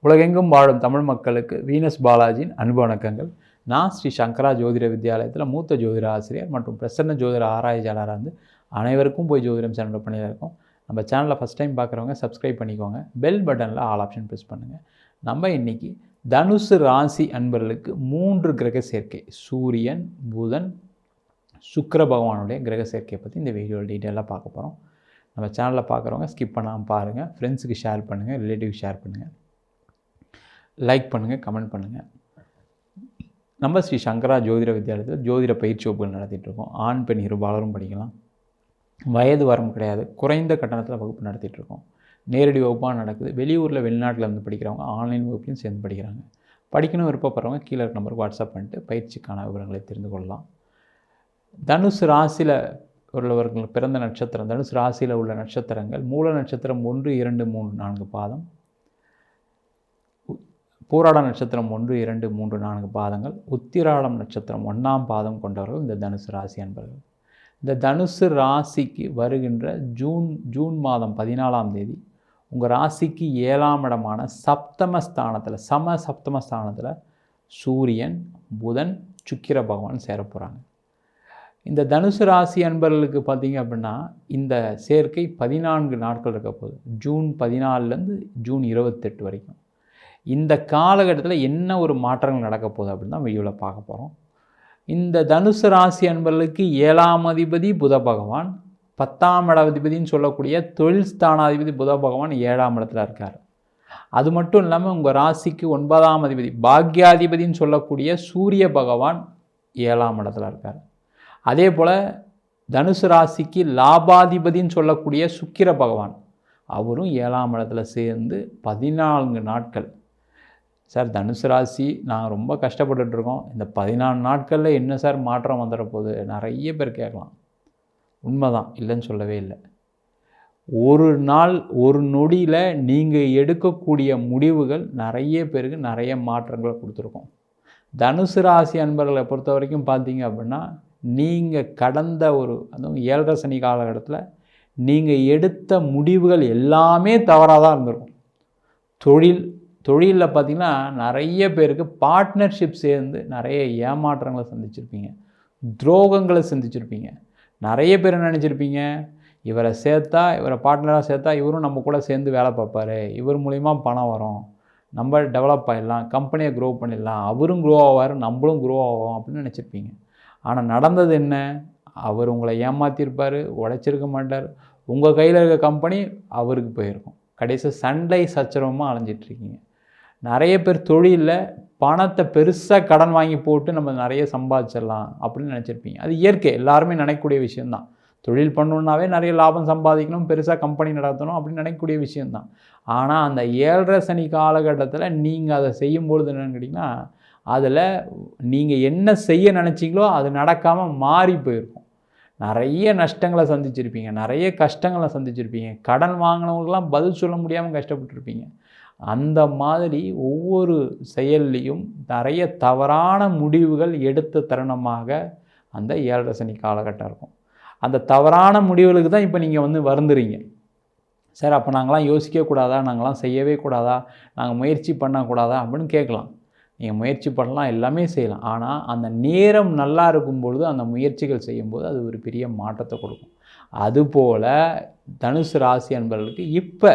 உலகெங்கும் வாழும் தமிழ் மக்களுக்கு வீனஸ் பாலாஜியின் அன்பு வணக்கங்கள். நான் ஸ்ரீ சங்கரா ஜோதிட வித்யாலயத்தில் மூத்த ஜோதிட ஆசிரியர் மற்றும் பிரசன்ன ஜோதிட ஆராய்ச்சியாளராக இருந்து அனைவருக்கும் போய் ஜோதிடம் சேனல் பண்ணியில் இருக்கோம். நம்ம சேனலில் ஃபஸ்ட் டைம் பார்க்குறவங்க சப்ஸ்கிரைப் பண்ணிக்கோங்க. பெல் பட்டனில் ஆல் ஆப்ஷன் ப்ரெஸ் பண்ணுங்கள். நம்ம இன்றைக்கி தனுசு ராசி அன்பர்களுக்கு 3 கிரக சேர்க்கை, சூரியன், புதன், சுக்கிர பகவானுடைய கிரக சேர்க்கையை பற்றி இந்த வீடியோவில் டீட்டெயிலாக பார்க்க போகிறோம். நம்ம சேனலில் பார்க்குறவங்க ஸ்கிப் பண்ணாமல் பாருங்கள். ஃப்ரெண்ட்ஸுக்கு ஷேர் பண்ணுங்கள், ரிலேட்டிவ் ஷேர் பண்ணுங்கள், லைக் பண்ணுங்கள், கமெண்ட் பண்ணுங்கள். நம்ம ஸ்ரீ சங்கரா ஜோதிட வித்யாலயத்தில் ஜோதிட பயிற்சி வகுப்புகள் நடத்திட்டுருக்கோம். ஆண் பெண் இருபாலரும் படிக்கலாம். வயது வரம்பு கிடையாது. குறைந்த கட்டணத்தில் வகுப்பு நடத்திட்டுருக்கோம். நேரடி வகுப்பாக நடக்குது. வெளியூரில் வெளிநாட்டில் இருந்து படிக்கிறவங்க ஆன்லைன் வகுப்புலையும் சேர்ந்து படிக்கிறாங்க. படிக்கணும் விருப்பப்படுறவங்க கீழே இருக்க நம்பருக்கு வாட்ஸ்அப் பண்ணிட்டு பயிற்சிக்கான விவரங்களை தெரிந்து கொள்ளலாம். தனுசு ராசியில் உள்ளவர்கள் பிறந்த நட்சத்திரம், தனுசு ராசியில் உள்ள நட்சத்திரங்கள் மூல நட்சத்திரம் 1, 2, 3, 4 பாதம், பூராட நட்சத்திரம் 1, 2, 3, 4 பாதங்கள், உத்திராடம் நட்சத்திரம் 1ஆம் பாதம் கொண்டவர்கள் இந்த தனுசு ராசி அன்பர்கள். இந்த தனுசு ராசிக்கு வருகின்ற ஜூன் மாதம் 14ஆம் தேதி உங்கள் ராசிக்கு 7ஆம் இடமான சப்தமஸ்தானத்தில் சப்தமஸ்தானத்தில் சூரியன், புதன், சுக்கிர பகவான் சேர போகிறாங்க. இந்த தனுசு ராசி அன்பர்களுக்கு பார்த்திங்க அப்படின்னா இந்த சேர்க்கை 14 நாட்கள் இருக்க போகுது. ஜூன் 14லேருந்து ஜூன் 28 வரைக்கும். இந்த காலகட்டத்தில் என்ன ஒரு மாற்றங்கள் நடக்க போகுது அப்படின்னு தான் வீடியோவில் பார்க்க போகிறோம். இந்த தனுசு ராசி அன்பர்களுக்கு 7ஆம் அதிபதி புத பகவான், 10ஆம் இட அதிபதினு சொல்லக்கூடிய தொழில் ஸ்தானாதிபதி புத பகவான் 7ஆம் இடத்துல இருக்கார். அது மட்டும் இல்லாமல் உங்கள் ராசிக்கு 9ஆம் அதிபதி பாக்யாதிபதினு சொல்லக்கூடிய சூரிய பகவான் 7ஆம் இடத்துல இருக்கார். அதே போல் தனுசு ராசிக்கு லாபாதிபதினு சொல்லக்கூடிய சுக்கிர பகவான் அவரும் 7ஆம் இடத்துல சேர்ந்து 14 நாட்கள். சார் தனுசு ராசி நாங்கள் ரொம்ப கஷ்டப்பட்டுருக்கோம், இந்த 14 நாட்களில் என்ன சார் மாற்றம் வந்துட போகுது நிறைய பேர் கேட்கலாம். உண்மைதான், இல்லைன்னு சொல்லவே இல்லை. ஒரு நாள் ஒரு நொடியில் நீங்கள் எடுக்கக்கூடிய முடிவுகள் நிறைய பேருக்கு நிறைய மாற்றங்களை கொடுத்துருக்கோம். தனுசு ராசி அன்பர்களை பொறுத்த வரைக்கும் பார்த்தீங்க அப்படின்னா நீங்கள் கடந்த அதுவும் 7.5 சனி காலகட்டத்தில் நீங்கள் எடுத்த முடிவுகள் எல்லாமே தவறாக தான் இருந்திருக்கும். தொழிலில் பார்த்திங்கன்னா நிறைய பேருக்கு பார்ட்னர்ஷிப் சேர்ந்து நிறைய ஏமாற்றங்களை சந்திச்சிருப்பீங்க, துரோகங்களை சந்திச்சிருப்பீங்க. நிறைய பேர் நினச்சிருப்பீங்க இவரை பார்ட்னராக சேர்த்தா இவரும் நம்ம கூட சேர்ந்து வேலை பார்ப்பார், இவர் மூலிமா பணம் வரும், நம்ம டெவலப் ஆகிடலாம், கம்பெனியை க்ரோ பண்ணிடலாம், அவரும் க்ரோ ஆவார், நம்மளும் க்ரோ ஆகும் அப்படின்னு நினச்சிருப்பீங்க. ஆனால் நடந்தது என்ன? அவர் உங்களை ஏமாற்றிருப்பார், உழைச்சிருக்க மாட்டார். உங்கள் கையில் இருக்க கம்பெனி அவருக்கு போயிருக்கும். கடைசி சண்டை சச்சரவமாக அலைஞ்சிட்ருக்கீங்க. நிறைய பேர் தொழிலில் பணத்தை பெருசாக கடன் வாங்கி போட்டு நம்ம நிறைய சம்பாதிச்சிடலாம் அப்படின்னு நினச்சிருப்பீங்க. அது இயற்கை, எல்லாருமே நினைக்கக்கூடிய விஷயந்தான். தொழில் பண்ணணுன்னாவே நிறைய லாபம் சம்பாதிக்கணும், பெருசாக கம்பெனி நடத்தணும் அப்படின்னு நினைக்கக்கூடிய விஷயந்தான். ஆனால் அந்த 7.5 சனி காலகட்டத்தில் நீங்கள் அதை செய்யும்பொழுது என்னென்னு கேட்டிங்கன்னா அதில் நீங்கள் என்ன செய்ய நினச்சிங்களோ அது நடக்காமல் மாறி போயிருக்கும். நிறைய நஷ்டங்களை சந்திச்சிருப்பீங்க, நிறைய கஷ்டங்களை சந்திச்சிருப்பீங்க. கடன் வாங்கினவங்களுக்கெல்லாம் பதில் சொல்ல முடியாமல் கஷ்டப்பட்டுருப்பீங்க. அந்த மாதிரி ஒவ்வொரு செயல்லையும் நிறைய தவறான முடிவுகள் எடுத்த தருணமாக அந்த 7.5 சனி காலகட்டம் இருக்கும். அந்த தவறான முடிவுகளுக்கு தான் இப்போ நீங்கள் வருந்துறீங்க. சார் அப்போ நாங்களாம் யோசிக்கக்கூடாதா, நாங்களாம் செய்யவே கூடாதா, நாங்கள் முயற்சி பண்ணக்கூடாதா அப்படின்னு கேட்கலாம். நீங்கள் முயற்சி பண்ணலாம், எல்லாமே செய்யலாம். ஆனால் அந்த நேரம் நல்லா இருக்கும் பொழுது அந்த முயற்சிகள் செய்யும்போது அது ஒரு பெரிய மாற்றத்தை கொடுக்கும். அதுபோல் தனுசு ராசி அன்பர்களுக்கு இப்போ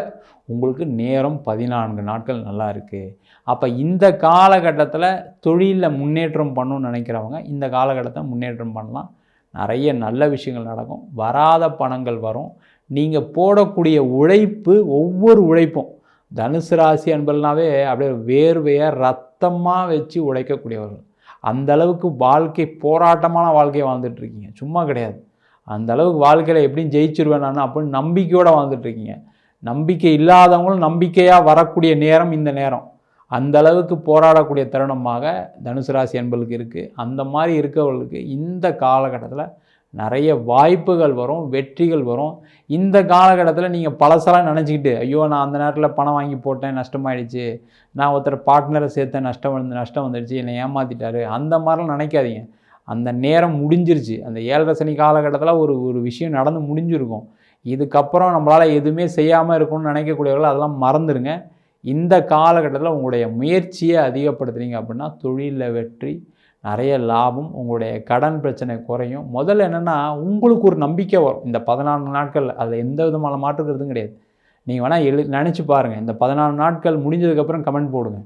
உங்களுக்கு நேரம் 14 நாட்கள் நல்லா இருக்குது. அப்போ இந்த காலகட்டத்தில் தொழிலில் முன்னேற்றம் பண்ணணும்னு நினைக்கிறவங்க இந்த காலகட்டத்தை முன்னேற்றம் பண்ணலாம். நிறைய நல்ல விஷயங்கள் நடக்கும், வராத பணங்கள் வரும். நீங்கள் போடக்கூடிய உழைப்பு, ஒவ்வொரு உழைப்பும் தனுசு ராசி அன்பர்கள்னாவே அப்படியே வேர்வையாக ரத்தமாக வச்சு உழைக்கக்கூடியவர்கள். அந்தளவுக்கு வாழ்க்கை போராட்டமான வாழ்க்கையை வாழ்ந்துட்டுருக்கீங்க, சும்மா கிடையாது. அந்தளவுக்கு வாழ்க்கையில் எப்படியும் ஜெயிச்சிருவேன் நான் அப்படின்னு நம்பிக்கையோடு வாழ்ந்துட்டுருக்கீங்க. நம்பிக்கை இல்லாதவங்களும் நம்பிக்கையாக வரக்கூடிய நேரம் இந்த நேரம். அந்தளவுக்கு போராடக்கூடிய தருணமாக தனுசு ராசி அன்பர்களுக்கு இருக்குது. அந்த மாதிரி இருக்கவர்களுக்கு இந்த காலகட்டத்தில் நிறைய வாய்ப்புகள் வரும், வெற்றிகள் வரும். இந்த காலகட்டத்தில் நீங்கள் பழசெல்லாம் நினச்சிக்கிட்டு ஐயோ நான் அந்த நேரத்தில் பணம் வாங்கி போட்டேன் நஷ்டமாயிடுச்சு, நான் ஒருத்தர் பார்ட்னரை சேர்த்தேன் நஷ்டம் வந்துடுச்சு, என்னை ஏமாற்றிட்டாரு, அந்த மாதிரிலாம் நினைக்காதீங்க. அந்த நேரம் முடிஞ்சிருச்சு. அந்த 7.5 சனி காலகட்டத்தில் ஒரு விஷயம் நடந்து முடிஞ்சிருக்கும். இதுக்கப்புறம் நம்மளால் எதுவுமே செய்யாமல் இருக்கணும்னு நினைக்கக்கூடியவர்கள் அதெல்லாம் மறந்துடுங்க. இந்த காலகட்டத்தில் உங்களுடைய முயற்சியை அதிகப்படுத்துனீங்க அப்படின்னா தொழிலில் வெற்றி, நிறைய லாபம், உங்களுடைய கடன் பிரச்சனை குறையும். முதல்ல என்னென்னா உங்களுக்கு ஒரு நம்பிக்கை வரும் இந்த 14 நாட்கள். அதில் எந்த விதமான மாற்றுக்கிறதும் கிடையாது. நீங்கள் வேணால் நினச்சி பாருங்கள். இந்த 14 நாட்கள் முடிஞ்சதுக்கப்புறம் கமெண்ட் போடுங்க.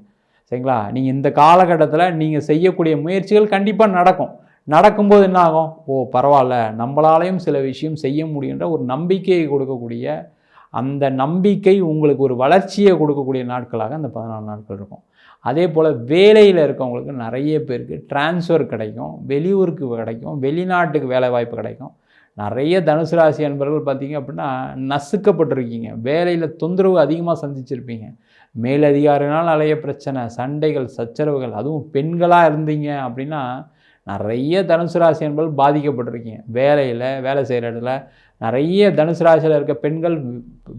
சரிங்களா? நீங்கள் இந்த காலகட்டத்தில் நீங்கள் செய்யக்கூடிய முயற்சிகள் கண்டிப்பாக நடக்கும். நடக்கும்போது என்ன ஆகும்? பரவாயில்ல, நம்மளாலையும் சில விஷயம் செய்ய முடியுன்ற ஒரு நம்பிக்கையை கொடுக்கக்கூடிய, அந்த நம்பிக்கை உங்களுக்கு ஒரு வளர்ச்சியை கொடுக்கக்கூடிய நாட்களாக அந்த 14 நாட்கள் இருக்கும். அதே போல் வேலையில் இருக்கவங்களுக்கு நிறைய பேருக்கு டிரான்ஸ்ஃபர் கிடைக்கும், வெளியூருக்கு கிடைக்கும், வெளிநாட்டுக்கு வேலை வாய்ப்பு கிடைக்கும். நிறைய தனுசு ராசி அன்பர்கள் பார்த்தீங்க அப்படின்னா நசுக்கப்பட்டிருக்கீங்க. வேலையில் தொந்தரவு அதிகமாக சந்திச்சிருப்பீங்க. மேலதிகாரினால் நிறைய பிரச்சனை, சண்டைகள், சச்சரவுகள். அதுவும் பெண்களாக இருந்தீங்க அப்படின்னா நிறைய தனுசு ராசி அன்பர்கள் பாதிக்கப்பட்டிருக்கீங்க. வேலையில், வேலை செய்கிற இடத்துல நிறைய தனுசு ராசியில் இருக்க பெண்கள்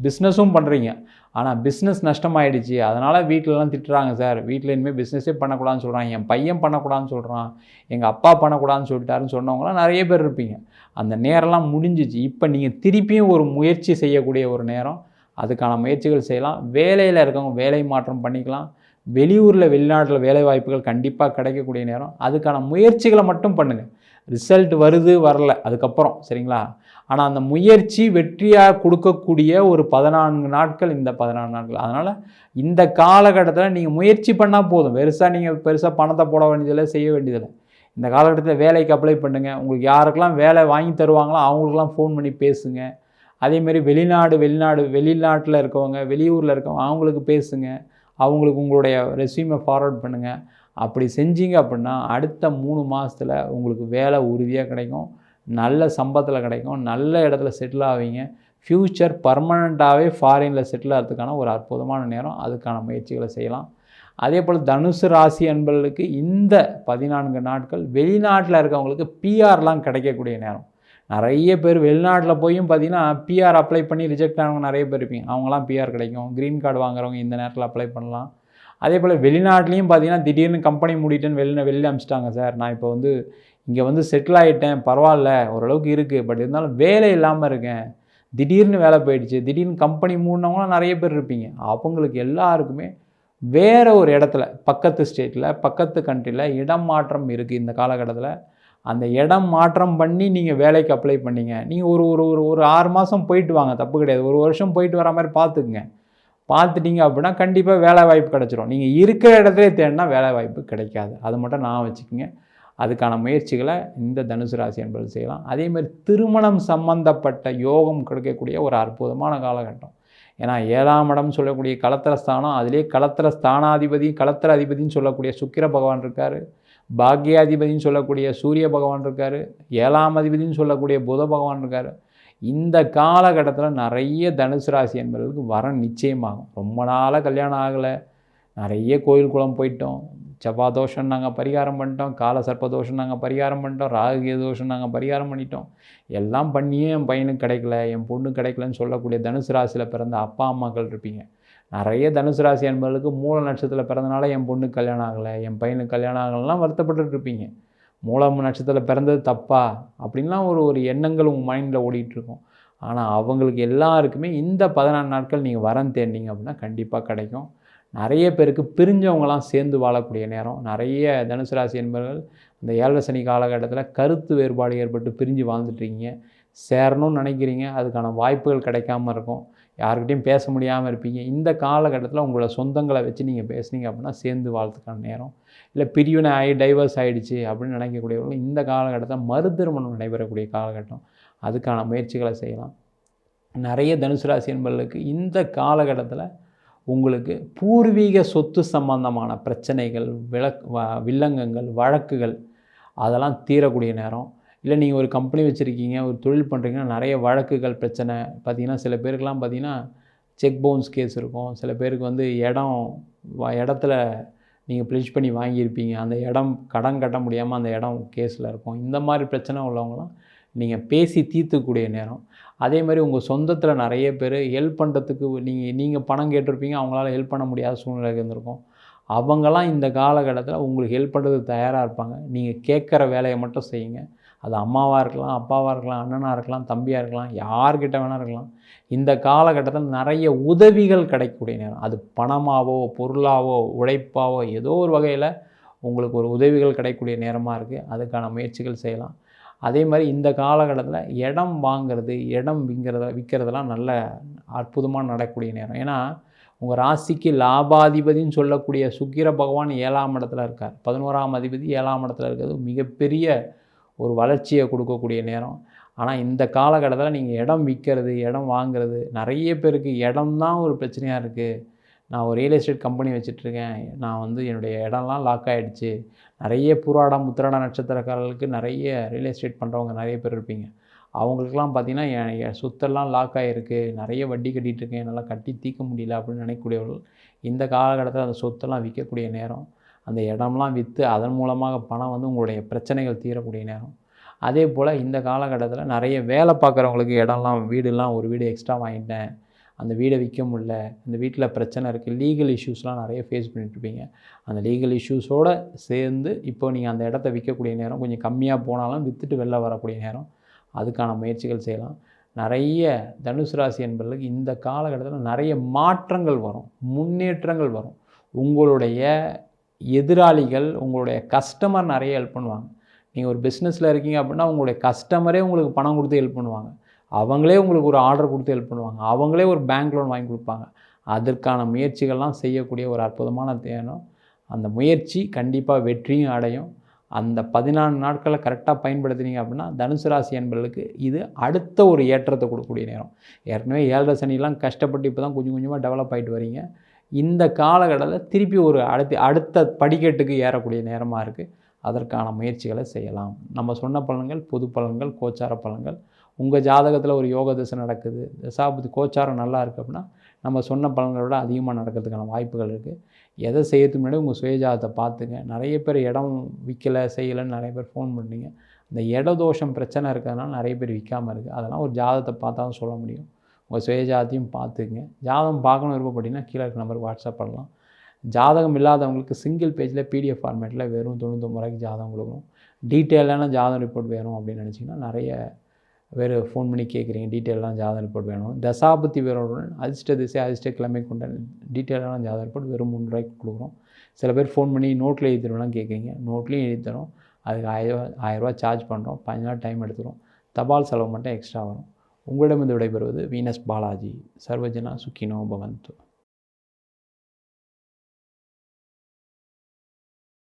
பிஸ்னஸும் பண்ணுறீங்க. ஆனால் பிஸ்னஸ் நஷ்டமாயிடுச்சு. அதனால் வீட்டிலலாம் திட்டுறாங்க, சார் வீட்டில் இனிமேல் பிஸ்னஸே பண்ணக்கூடாதுன்னு சொல்கிறாங்க, என் பையன் பண்ணக்கூடாதுன்னு சொல்கிறான், எங்கள் அப்பா பண்ணக்கூடாதுன்னு சொல்லிட்டாருன்னு சொன்னவங்களாம் நிறைய பேர் இருப்பீங்க. அந்த நேரம்லாம் முடிஞ்சிச்சு. இப்போ நீங்கள் திருப்பியும் ஒரு முயற்சி செய்யக்கூடிய ஒரு நேரம். அதுக்கான முயற்சிகள் செய்யலாம். வேலையில் இருக்கவங்க வேலை மாற்றம் பண்ணிக்கலாம். வெளியூரில், வெளிநாட்டில் வேலை வாய்ப்புகள் கண்டிப்பாக கிடைக்கக்கூடிய நேரம். அதுக்கான முயற்சிகளை மட்டும் பண்ணுங்கள். ரிசல்ட் வருது வரல அதுக்கப்புறம், சரிங்களா? ஆனால் அந்த முயற்சி வெற்றியாக கொடுக்கக்கூடிய ஒரு 14 நாட்கள் இந்த 14 நாட்கள். அதனால் இந்த காலகட்டத்தில் நீங்கள் முயற்சி பண்ணால் போதும். நீங்கள் பெருசாக பணத்தை போட வேண்டியதில்லை, செய்ய வேண்டியதில்லை. இந்த காலகட்டத்தில் வேலைக்கு அப்ளை பண்ணுங்கள். உங்களுக்கு யாருக்கெல்லாம் வேலை வாங்கி தருவாங்களோ அவங்களுக்கெல்லாம் ஃபோன் பண்ணி பேசுங்க. அதேமாரி வெளிநாட்டில் இருக்கவங்க, வெளியூரில் இருக்கவங்க அவங்களுக்கு பேசுங்க. அவங்களுக்கு உங்களுடைய ரெஸ்யூமை ஃபார்வர்ட் பண்ணுங்கள். அப்படி செஞ்சீங்க அப்படின்னா அடுத்த 3 மாதத்தில் உங்களுக்கு வேலை உறுதியாக கிடைக்கும், நல்ல சம்பளத்தில் கிடைக்கும், நல்ல இடத்துல செட்டில் ஆவீங்க. ஃப்யூச்சர் பர்மனெண்ட்டாகவே ஃபாரினில் செட்டில் ஆகிறதுக்கான ஒரு அற்புதமான நேரம். அதுக்கான முயற்சிகளை செய்யலாம். அதே போல் தனுசு ராசி அன்பர்களுக்கு இந்த 14 நாட்கள் வெளிநாட்டில் இருக்கவங்களுக்கு பிஆர்லாம் கிடைக்கக்கூடிய நேரம். நிறைய பேர் வெளிநாட்டில் போயும் பார்த்தீங்கன்னா பிஆர் அப்ளை பண்ணி ரிஜெக்ட் ஆனவங்க நிறைய பேர் இருப்பீங்க. அவங்களாம் பிஆர் கிடைக்கும். க்ரீன் கார்டு வாங்குறவங்க இந்த நேரத்தில் அப்ளை பண்ணலாம். அதே போல் வெளிநாட்டிலையும் பார்த்தீங்கன்னா திடீர்னு கம்பெனி மூடிட்டேன்னு வெளியில் அனுப்பிச்சிட்டாங்க, சார் நான் இப்போ இங்கே செட்டில் ஆகிட்டேன், பரவாயில்ல ஓரளவுக்கு இருக்குது, பட் இருந்தாலும் வேலை இல்லாமல் இருக்கேன், திடீர்னு வேலை போயிடுச்சு, திடீர்னு கம்பெனி மூடினவங்களாம் நிறைய பேர் இருப்பீங்க. அவங்களுக்கு எல்லாருக்குமே வேறு ஒரு இடத்துல பக்கத்து ஸ்டேட்டில், பக்கத்து கண்ட்ரியில் இடம் மாற்றம் இருக்குது இந்த காலகட்டத்தில். அந்த இடம் மாற்றம் பண்ணி நீங்கள் வேலைக்கு அப்ளை பண்ணிங்க. நீங்கள் ஒரு 6 மாதம் போயிட்டு வாங்க, தப்பு கிடையாது. 1 வருஷம் போயிட்டு வர மாதிரி பார்த்துக்குங்க. பார்த்துட்டிங்க அப்படின்னா கண்டிப்பாக வேலை வாய்ப்பு கிடச்சிரும். நீங்கள் இருக்கிற இடத்துல தேடினா வேலை வாய்ப்பு கிடைக்காது. அது மட்டும் நான் வச்சுக்கோங்க. அதுக்கான முயற்சிகளை இந்த தனுசு ராசி என்பது செய்யலாம். அதேமாதிரி திருமணம் சம்பந்தப்பட்ட யோகம் கிடைக்கக்கூடிய ஒரு அற்புதமான காலகட்டம். ஏன்னா 7ஆம் இடம் சொல்லக்கூடிய களத்திர ஸ்தானம், அதிலே களத்திர ஸ்தானாதிபதி, களத்திர அதிபதினு சொல்லக்கூடிய சுக்கிர பகவான் இருக்கார், பாக்யாதிபதினு சொல்லக்கூடிய சூரிய பகவான் இருக்கார், 7ஆம் அதிபதினு சொல்லக்கூடிய புத பகவான் இருக்கார். இந்த காலகட்டத்தில் நிறைய தனுசு ராசி என்பவர்களுக்கு வரன் நிச்சயமாகும். ரொம்ப நாளாக கல்யாணம் ஆகலை, நிறைய கோயில் குளம் போயிட்டோம், செவ்வாய் தோஷம் நாங்கள் பரிகாரம் பண்ணிட்டோம், கால சர்ப்ப தோஷம் நாங்கள் பரிகாரம் பண்ணிட்டோம், ராகு தோஷம் நாங்கள் பரிகாரம் பண்ணிட்டோம், எல்லாம் பண்ணியே என் பையனுக்கு கிடைக்கல, என் பொண்ணு கிடைக்கலன்னு சொல்லக்கூடிய தனுசு ராசியில் பிறந்த அப்பா அம்மாக்கள் இருப்பீங்க. நிறைய தனுசு ராசி என்பவர்களுக்கு மூல நட்சத்திரத்தில் பிறந்தனால என் பொண்ணுக்கு கல்யாணம் ஆகலை, என் பையனுக்கு கல்யாணம் ஆகலைலாம் வருத்தப்பட்டு இருப்பீங்க. மூலம் நட்சத்திரத்தில் பிறந்தது தப்பா அப்படின்லாம் ஒரு எண்ணங்கள் உங்கள் மைண்டில் ஓடிட்டுருக்கும். ஆனால் அவங்களுக்கு எல்லாருக்குமே இந்த 14 நாட்கள் நீங்கள் வரன் தேடினீங்க அப்படின்னா கண்டிப்பாக கிடைக்கும். நிறைய பேருக்கு பிரிஞ்சவங்களாம் சேர்ந்து வாழக்கூடிய நேரம். நிறைய தனுசு ராசி என்பவர்கள் இந்த 7 சனி காலகட்டத்தில் கருத்து வேறுபாடு ஏற்பட்டு பிரிஞ்சு வாழ்ந்துட்டுருக்கீங்க. சேரணும்னு நினைக்கிறீங்க, அதுக்கான வாய்ப்புகள் கிடைக்காம இருக்கும், யாருக்கிட்டையும் பேச முடியாமல் இருப்பீங்க. இந்த காலகட்டத்தில் உங்களோட சொந்தங்களை வச்சு நீங்கள் பேசுனீங்க அப்படின்னா சேர்ந்து வாழ்றதுக்கான நேரம். இல்லை பிரிவினை ஆகி டைவர்ஸ் ஆகிடுச்சு அப்படின்னு நினைக்கக்கூடியவர்கள் இந்த காலகட்டத்தில் மறுதிருமணம் நடைபெறக்கூடிய காலகட்டம். அதுக்கான முயற்சிகளை செய்யலாம். நிறைய தனுசு ராசி என்பவர்களுக்கு இந்த காலகட்டத்தில் உங்களுக்கு பூர்வீக சொத்து சம்பந்தமான பிரச்சனைகள், வில்லங்கங்கள், வழக்குகள் அதெல்லாம் தீரக்கூடிய நேரம். இல்லை நீங்கள் ஒரு கம்பெனி வச்சுருக்கீங்க, ஒரு தொழில் பண்ணுறீங்கன்னா நிறைய வழக்குகள் பிரச்சனை பார்த்திங்கன்னா சில பேருக்கெலாம் பார்த்திங்கன்னா செக் பவுன்ஸ் கேஸ் இருக்கும். சில பேருக்கு இடத்துல நீங்கள் ப்ளெட்ஜ் பண்ணி வாங்கியிருப்பீங்க, அந்த இடம் கடன் கட்ட முடியாமல் அந்த இடம் கேஸில் இருக்கும். இந்த மாதிரி பிரச்சனை உள்ளவங்களாம் நீங்கள் பேசி தீர்த்துக்கூடிய நேரம். அதே மாதிரி உங்கள் சொந்தத்தில் நிறைய பேர் ஹெல்ப் பண்ணுறதுக்கு நீங்கள் பணம் கேட்டிருப்பீங்க, அவங்களால ஹெல்ப் பண்ண முடியாத சூழ்நிலை இருந்திருக்கும். அவங்களாம் இந்த காலகட்டத்தில் உங்களுக்கு ஹெல்ப் பண்ணுறதுக்கு தயாராக இருப்பாங்க. நீங்கள் கேட்குற வேலையை மட்டும் செய்யுங்க, அது அம்மாவாக இருக்கலாம், அப்பாவாக இருக்கலாம், அண்ணனாக இருக்கலாம், தம்பியாக இருக்கலாம், யார்கிட்ட வேணால் இருக்கலாம். இந்த காலகட்டத்தில் நிறைய உதவிகள் கிடைக்கக்கூடிய நேரம். அது பணமாவோ, பொருளாவோ, உழைப்பாவோ ஏதோ ஒரு வகையில் உங்களுக்கு ஒரு உதவிகள் கிடைக்கக்கூடிய நேரமாக இருக்குது. அதுக்கான முயற்சிகள் செய்யலாம். அதே மாதிரி இந்த காலகட்டத்தில் இடம் வாங்கிறது, இடம் விற்கிறதெல்லாம் நல்ல அற்புதமாக நடக்கக்கூடிய நேரம். ஏன்னா உங்கள் ராசிக்கு லாபாதிபதின்னு சொல்லக்கூடிய சுக்கிர பகவான் 7ஆம் இடத்துல இருக்கார். 11ஆம் அதிபதி 7ஆம் இடத்துல இருக்கிறது மிகப்பெரிய ஒரு வளர்ச்சியை கொடுக்கக்கூடிய நேரம். ஆனால் இந்த காலகட்டத்தில் நீங்கள் இடம் விற்கிறது, இடம் வாங்கிறது, நிறைய பேருக்கு இடம் தான் ஒரு பிரச்சனையாக இருக்குது. நான் ஒரு ரியல் எஸ்டேட் கம்பெனி வச்சுட்ருக்கேன், நான் வந்து என்னுடைய இடம்லாம் லாக் ஆகிடுச்சு. நிறைய பூராடம் உத்திராட நட்சத்திரக்காரர்களுக்கு நிறைய ரியல் எஸ்டேட் பண்ணுறவங்க நிறைய பேர் இருப்பீங்க. அவங்களுக்கெல்லாம் பார்த்திங்கன்னா என் சொத்தெல்லாம் லாக் ஆகிருக்கு, நிறைய வட்டி கட்டிகிட்ருக்கேன், என்னால் கட்டி தீர்க்க முடியல அப்படின்னு நினைக்கக்கூடியவர்கள் இந்த காலகட்டத்தில் அந்த சொத்தெல்லாம் விற்கக்கூடிய நேரம். அந்த இடம்லாம் விற்று அதன் மூலமாக பணம் வந்து உங்களுடைய பிரச்சனைகள் தீரக்கூடிய நேரம். அதே போல் இந்த காலகட்டத்தில் நிறைய வேலை பார்க்குறவங்களுக்கு இடம்லாம் வீடுலாம் ஒரு வீடு எக்ஸ்ட்ரா வாங்கிட்டேன், அந்த வீடை விற்க முடியல, அந்த வீட்டில் பிரச்சனை இருக்குது, லீகல் இஷ்யூஸ்லாம் நிறைய ஃபேஸ் பண்ணிட்டுருப்பீங்க. அந்த லீகல் இஷ்யூஸோடு சேர்ந்து இப்போ நீங்கள் அந்த இடத்த விற்கக்கூடிய நேரம், கொஞ்சம் கம்மியாக போனாலும் விற்றுட்டு வெளில வரக்கூடிய நேரம். அதுக்கான முயற்சிகள் செய்யலாம். நிறைய தனுசு ராசி என்பவர்களுக்கு இந்த காலகட்டத்தில் நிறைய மாற்றங்கள் வரும், முன்னேற்றங்கள் வரும். உங்களுடைய எதிராளிகள், உங்களுடைய கஸ்டமர் நிறைய ஹெல்ப் பண்ணுவாங்க. நீங்கள் ஒரு பிஸ்னஸில் இருக்கீங்க அப்படின்னா உங்களுடைய கஸ்டமரே உங்களுக்கு பணம் கொடுத்து ஹெல்ப் பண்ணுவாங்க. அவங்களே உங்களுக்கு ஒரு ஆர்டர் கொடுத்து ஹெல்ப் பண்ணுவாங்க. அவங்களே ஒரு பேங்க் லோன் வாங்கி கொடுப்பாங்க. அதற்கான முயற்சிகள்லாம் செய்யக்கூடிய ஒரு அற்புதமான தேனம். அந்த முயற்சி கண்டிப்பாக வெற்றியும் அடையும். அந்த 14 நாட்களை கரெக்டாக பயன்படுத்தினீங்க அப்படின்னா தனுசு ராசி என்பவர்களுக்கு இது அடுத்த ஒரு ஏற்றத்தை கொடுக்கக்கூடிய நேரம். ஏற்கனவே 7.5 சனிலாம் கஷ்டப்பட்டு இப்போ தான் கொஞ்சம் கொஞ்சமாக டெவலப் ஆகிட்டு வரீங்க. இந்த காலகட்டத்தில் திருப்பி ஒரு அடுத்த படிக்கட்டுக்கு ஏறக்கூடிய நேரமாக இருக்குது. அதற்கான முயற்சிகளை செய்யலாம். நம்ம சொன்ன பலன்கள் பொது பலன்கள், கோச்சார பலன்கள். உங்கள் ஜாதகத்தில் ஒரு யோக திசை நடக்குது, தசாபுத்தி கோச்சாரம் நல்லா இருக்குது அப்படின்னா நம்ம சொன்ன பலன்களை விட அதிகமாக நடக்கிறதுக்கான வாய்ப்புகள் இருக்குது. எதை செய்யறதுக்கு முன்னாடி உங்கள் சுயஜாதத்தை பார்த்துங்க. நிறைய பேர் இடம் விற்கலை, செய்யலைன்னு நிறைய பேர் ஃபோன் பண்ணீங்க. அந்த இட தோஷம் பிரச்சனை இருக்கிறதுனால நிறைய பேர் விற்காமல் இருக்குது. அதெல்லாம் ஒரு ஜாதகத்தை பார்த்தா தான் சொல்ல முடியும். உங்கள் சுயஜாதத்தையும் பார்த்துக்குங்க. ஜாதகம் பார்க்கணும் விருப்பப்பட்டீங்கன்னா கீழே இருக்க நம்பருக்கு வாட்ஸ்அப் பண்ணலாம். ஜாதகம் இல்லாதவங்களுக்கு சிங்கிள் பேஜில் பிடிஎஃப் ஃபார்மேட்டில் வெறும் 99 ரூபாய்க்கு ஜாதகம் கொடுக்கணும். டீட்டெயிலான ஜாதகம் ரிப்போர்ட் வேணும் அப்படின்னு நினச்சிங்கன்னா நிறைய வேறு ஃபோன் பண்ணி கேட்குறீங்க, டீட்டெயிலான ஜாதகம் ரிப்போர்ட் வேணும். தசாபத்தி வேறுடன் அதிர்ஷ்ட திசை அதிர்ஷ்ட கிழமை கொண்ட டீட்டெயிலான ஜாதகம் ரிப்போர்ட் வெறும் 3 ரூபாய்க்கு கொடுக்குறோம். சில பேர் ஃபோன் பண்ணி நோட்டில் எழுதி தருவோம்லாம் கேட்குறீங்க. நோட்லேயும் எழுதி தரோம். அதுக்கு 1000 ரூபா சார்ஜ் பண்ணுறோம். 15 நாள் டைம் எடுத்துக்கிறோம். தபால் செலவு மட்டும் எக்ஸ்ட்ரா வரும். உங்களிடம் விடைபெறுவது வீனஸ் பாலாஜி. சர்வஜனா சுக்கினோ பவந்து.